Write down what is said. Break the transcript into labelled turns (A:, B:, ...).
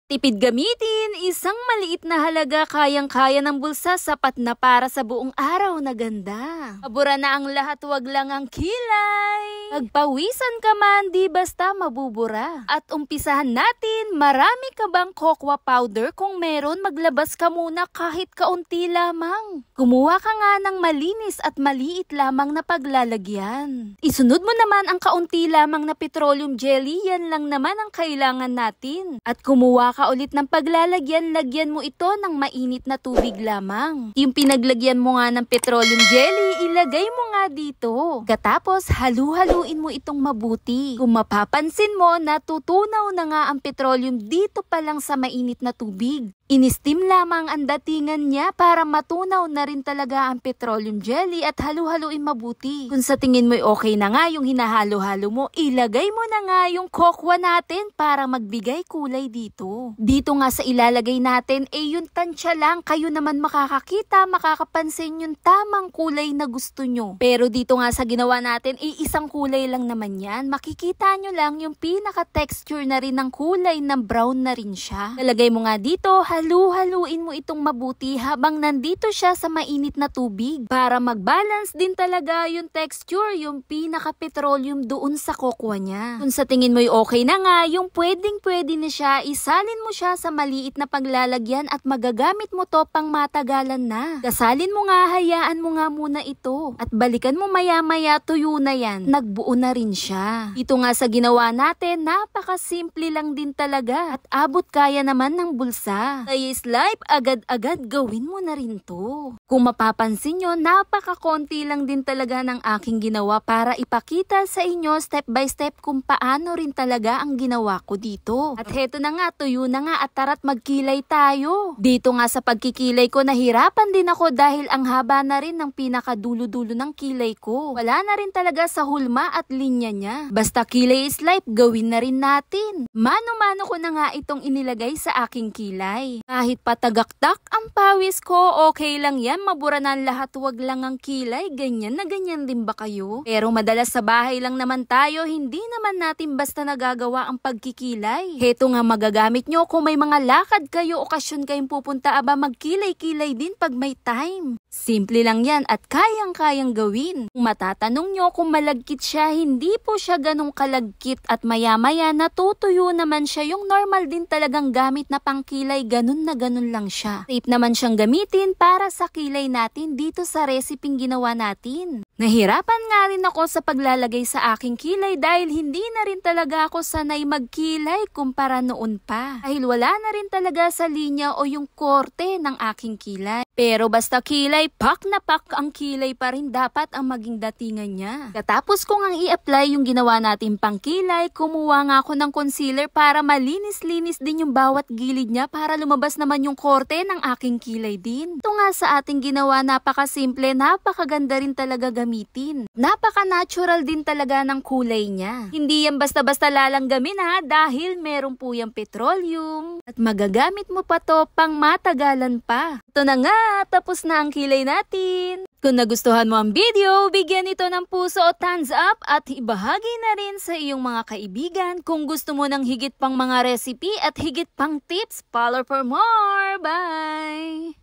A: Tipid gamitin, isang maliit na halaga kayang-kaya ng bulsa, sapat na para sa buong araw na ganda. Pabura na ang lahat, wag lang ang kilay. Magpawisan ka man, di basta mabubura. At umpisahan natin, marami ka bang cocoa powder? Kung meron, maglabas ka muna kahit kaunti lamang. Kumuha ka nga ng malinis at maliit lamang na paglalagyan. Isunod mo naman ang kaunti lamang na petroleum jelly, yan lang naman ang kailangan natin. At kumuha ka ulit ng paglalagyan, lagyan mo ito ng mainit na tubig lamang. Yung pinaglagyan mo nga ng petroleum jelly, ilagay mo nga dito. Katapos, halu-haluin mo itong mabuti. Kung mapapansin mo, natutunaw na nga ang petroleum dito pa lang sa mainit na tubig. Inistim lamang ang datingan niya para matunaw na rin talaga ang petroleum jelly at halu-haluin mabuti. Kung sa tingin mo'y okay na nga yung hinahalo-halo mo, ilagay mo na nga yung cocoa natin para magbigay kulay dito. Dito nga sa ilalagay natin, yung tansya lang, kayo naman makakakita, makakapansin yung tamang kulay na gusto nyo. Pero dito nga sa ginawa natin, isang kulay lang naman yan. Makikita nyo lang yung pinaka-texture na rin ng kulay na brown na rin siya. Lalagay mo nga dito, halu-haluin mo itong mabuti habang nandito siya sa mainit na tubig para mag-balance din talaga yung texture, yung pinaka-petroleum doon sa cocoa niya. Kung sa tingin mo'y okay na nga, yung pwedeng-pwede na siya, isalin mo siya sa maliit na paglalagyan at magagamit mo to pang matagalan na. Kasalin mo nga, hayaan mo nga muna ito. At balikan mo maya-maya, tuyo na yan. Nagbuo na rin siya. Ito nga sa ginawa natin, napaka-simple lang din talaga at abot kaya naman ng bulsa. Kaya slime, agad-agad gawin mo na rin to. Kung mapapansin nyo, napaka-konti lang din talaga ng aking ginawa para ipakita sa inyo step by step kung paano rin talaga ang ginawa ko dito. At heto na nga, tuyo na nga at tara't magkilay tayo. Dito nga sa pagkikilay ko, nahirapan din ako dahil ang haba na rin ng pinakadulo-dulo ng kilay ko. Wala na rin talaga sa hulma at linya niya. Basta kilay is life, gawin na rin natin. Mano-mano ko na nga itong inilagay sa aking kilay. Kahit patagaktak ang pawis ko, okay lang yan, mabura na lahat, wag lang ang kilay. Ganyan na ganyan din ba kayo? Pero madalas sa bahay lang naman tayo, hindi naman natin basta nagagawa ang pagkikilay. Heto nga magagamit nyo kung may mga lakad kayo, okasyon kayong pupunta, aba magkilay-kilay din pag may time. Simple lang yan at kayang-kayang gawin. Kung matatanong nyo kung malagkit siya, hindi po siya ganong kalagkit at maya-maya natutuyo naman siya, yung normal din talagang gamit na pangkilay, ganun na ganun lang siya. Safe naman siyang gamitin para sa kilay natin dito sa reseping ginawa natin. Nahirapan nga rin ako sa paglalagay sa aking kilay dahil hindi na rin talaga ako sanay magkilay kumpara noon pa. Dahil wala na rin talaga sa linya o yung korte ng aking kilay. Pero basta kilay, pak na pak ang kilay pa rin dapat ang maging datingan niya. Katapos ko ngang i-apply yung ginawa natin pang kilay, kumuha nga ako ng concealer para malinis-linis din yung bawat gilid niya para lumabas naman yung korte ng aking kilay din. Ito nga sa ating ginawa, napakasimple, napakaganda rin talaga gamitin. Napaka-natural din talaga ng kulay niya. Hindi yan basta-basta lalanggamin ha, dahil meron po yung petroleum. At magagamit mo pa to pang matagalan pa. Ito na nga, tapos na ang kilay natin. Kung nagustuhan mo ang video, bigyan ito ng puso o thumbs up at ibahagi na rin sa iyong mga kaibigan. Kung gusto mo ng higit pang mga recipe at higit pang tips, follow for more. Bye!